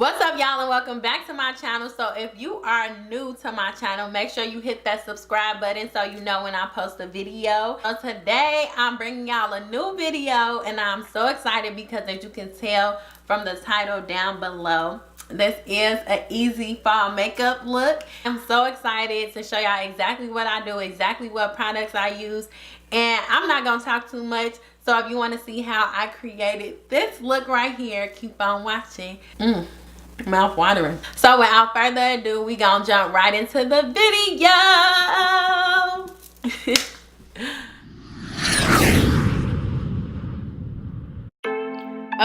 What's up, y'all, and welcome back to my channel. So if you are new to my channel, make sure you hit that subscribe button so you know when I post a video. So today I'm bringing y'all a new video, and I'm so excited because, as you can tell from the title down below, this is an easy fall makeup look. I'm so excited to show y'all exactly what I do, exactly what products I use, and I'm not gonna talk too much. So if you want to see how I created this look right here, keep on watching. Mouth watering. So without further ado, we gonna jump right into the video.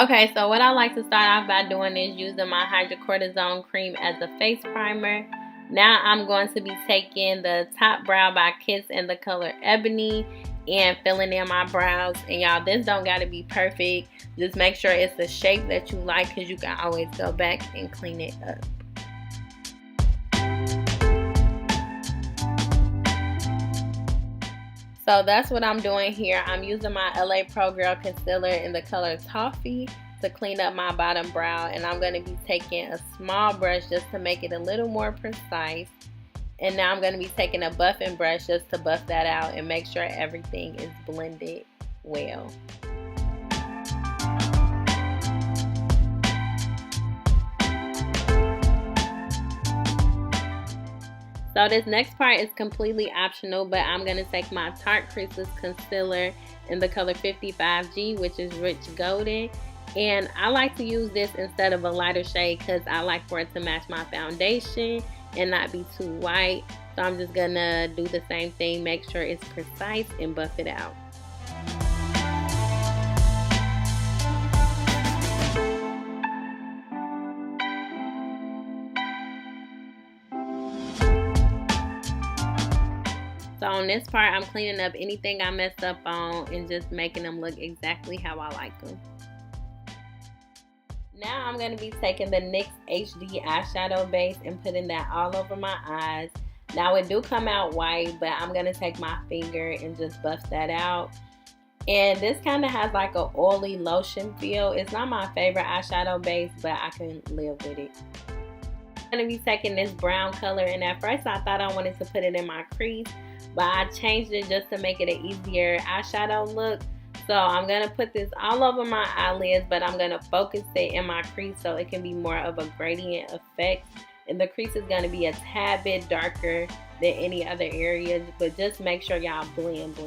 Okay, so what I like to start off by doing is using my Hydrocortisone cream as a face primer. Now I'm going to be taking the TopBrow by Kiss in the color Ebony and filling in my brows. And y'all, this don't gotta be perfect. Just make sure it's the shape that you like, because you can always go back and clean it up. So that's what I'm doing here. I'm using my LA Pro Girl concealer in the color Toffee to clean up my bottom brow, and I'm going to be taking a small brush just to make it a little more precise. And now I'm going to be taking a buffing brush just to buff that out and make sure everything is blended well. So this next part is completely optional, but I'm going to take my Tarte Creaseless concealer in the color 55G, which is rich golden. And I like to use this instead of a lighter shade because I like for it to match my foundation and not be too white. So I'm just going to do the same thing, make sure it's precise, and buff it out. So on this part, I'm cleaning up anything I messed up on and just making them look exactly how I like them. Now I'm going to be taking the NYX HD Eyeshadow Base and putting that all over my eyes. Now it do come out white, but I'm going to take my finger and just buff that out. And this kind of has like an oily lotion feel. It's not my favorite eyeshadow base, but I can live with it. I'm going to be taking this brown color, and at first I thought I wanted to put it in my crease, but I changed it just to make it an easier eyeshadow look. So I'm going to put this all over my eyelids, but I'm going to focus it in my crease so it can be more of a gradient effect. And the crease is going to be a tad bit darker than any other area, but just make sure y'all blend.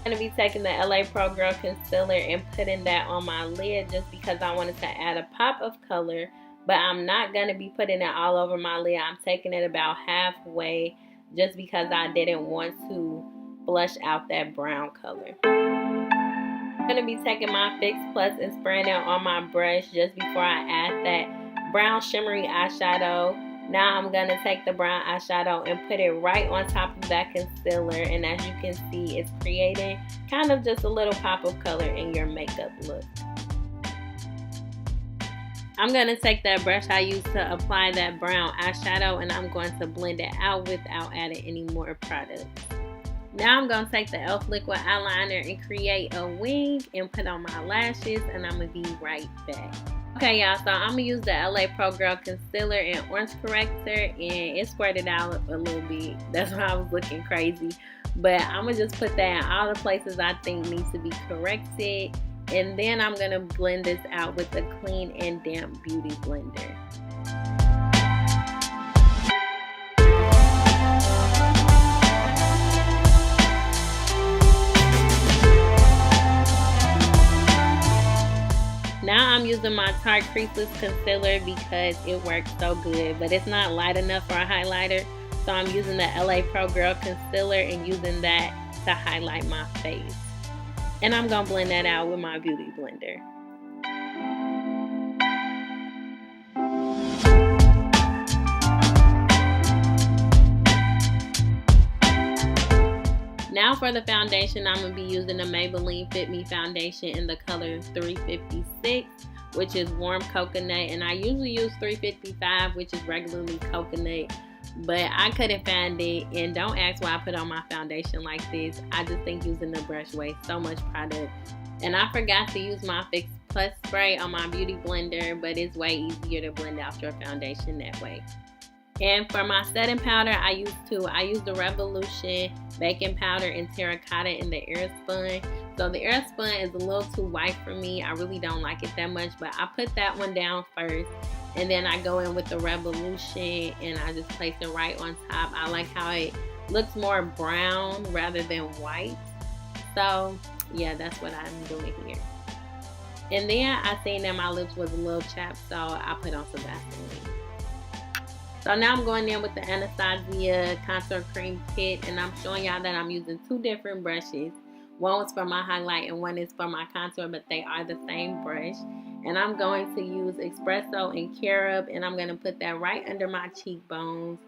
I'm going to be taking the LA Pro Girl concealer and putting that on my lid just because I wanted to add a pop of color, but I'm not going to be putting it all over my lid. I'm taking it about halfway just because I didn't want to blush out that brown color. I'm going to be taking my Fix Plus and spraying it on my brush just before I add that brown shimmery eyeshadow. Now I'm going to take the brown eyeshadow and put it right on top of that concealer, and as you can see, it's creating kind of just a little pop of color in your makeup look. I'm going to take that brush I used to apply that brown eyeshadow, and I'm going to blend it out without adding any more product. Now I'm going to take the e.l.f. liquid eyeliner and create a wing and put on my lashes, and I'm going to be right back. Okay, y'all, so I'm going to use the LA Pro Girl concealer and orange corrector, and it squirted out a little bit. That's why I was looking crazy. But I'm going to just put that in all the places I think needs to be corrected. And then I'm going to blend this out with a clean and damp beauty blender. Now I'm using my Tarte Creaseless concealer because it works so good, but it's not light enough for a highlighter. So I'm using the LA Pro Girl concealer and using that to highlight my face. And I'm going to blend that out with my beauty blender. Now for the foundation, I'm going to be using the Maybelline Fit Me foundation in the color 356, which is warm coconut, and I usually use 355, which is regularly coconut. but I couldn't find it. And don't ask why I put on my foundation like this. I just think using the brush wastes so much product. And I forgot to use my Fix Plus spray on my beauty blender, but it's way easier to blend out your foundation that way. And for my setting powder, I use the Revolution baking powder in terracotta in the Airspun. So the Airspun is a little too white for me. I really don't like it that much, but I put that one down first. And then I go in with the Revolution and I just place it right on top. I like how it looks more brown rather than white. So yeah, that's what I'm doing here. And then I seen that my lips was a little chapped, so I put on some Vaseline. So now I'm going in with the Anastasia Contour Cream Kit, and I'm showing y'all that I'm using two different brushes. One was for my highlight and one is for my contour, but they are the same brush. And I'm going to use Espresso and Carob, and I'm going to put that right under my cheekbones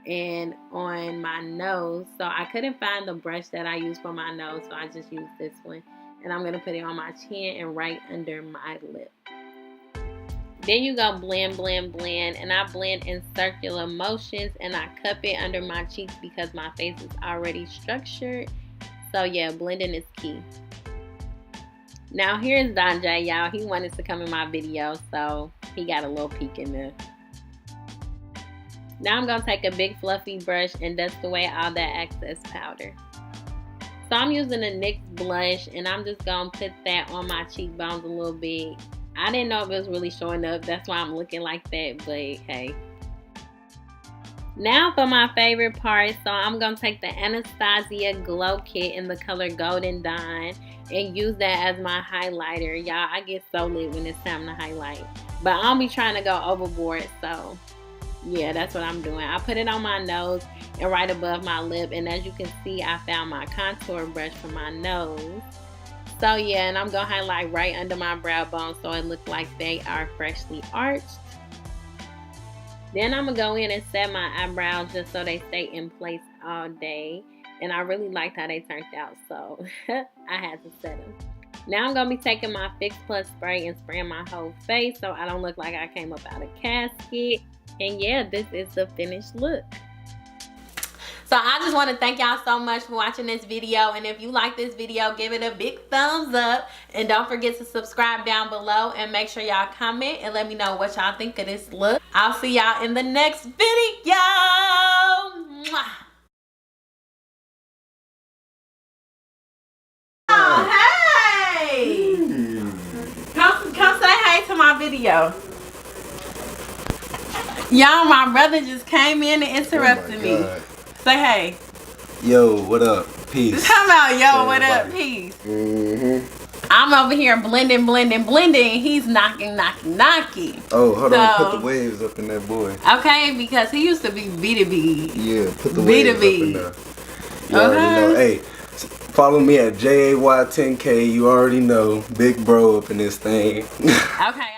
and on my nose. So I couldn't find the brush that I use for my nose, so I just used this one. And I'm going to put it on my chin and right under my lip. Then you go blend, blend, blend, and I blend in circular motions, and I cup it under my cheeks because my face is already structured. So yeah, blending is key. Now here's Don J, y'all. He wanted to come in my video, so he got a little peek in there. Now I'm gonna take a big fluffy brush and dust away all that excess powder. So I'm using the NYX Blush, and I'm just gonna put that on my cheekbones a little bit. I didn't know if it was really showing up. That's why I'm looking like that, but hey. Now for my favorite part. So I'm going to take the Anastasia Glow Kit in the color Golden Dawn and use that as my highlighter. Y'all, I get so lit when it's time to highlight. But I'll be trying to go overboard, so yeah, that's what I'm doing. I put it on my nose and right above my lip. And as you can see, I found my contour brush for my nose. So yeah, and I'm going to highlight right under my brow bone so it looks like they are freshly arched. Then I'm going to go in and set my eyebrows just so they stay in place all day. And I really liked how they turned out, so I had to set them. Now I'm going to be taking my Fix Plus spray and spraying my whole face so I don't look like I came up out of casket. And yeah, this is the finished look. So I just want to thank y'all so much for watching this video. And if you like this video, give it a big thumbs up. And don't forget to subscribe down below. And make sure y'all comment and let me know what y'all think of this look. I'll see y'all in the next video. Mwah. Oh, hey. Come say hey to my video. Y'all, my brother just came in and interrupted me. Say hey. Yo, what up? Peace. Come out, yo, what up? Peace. I'm over here blending, blending, blending. He's knocking, knocking, knocking. Oh, hold on. Put the waves up in that boy. Okay, because he used to be B2B. Yeah, put the waves up in there. You already know. Hey, follow me at JAY10K. You already know. Big bro up in this thing. Okay.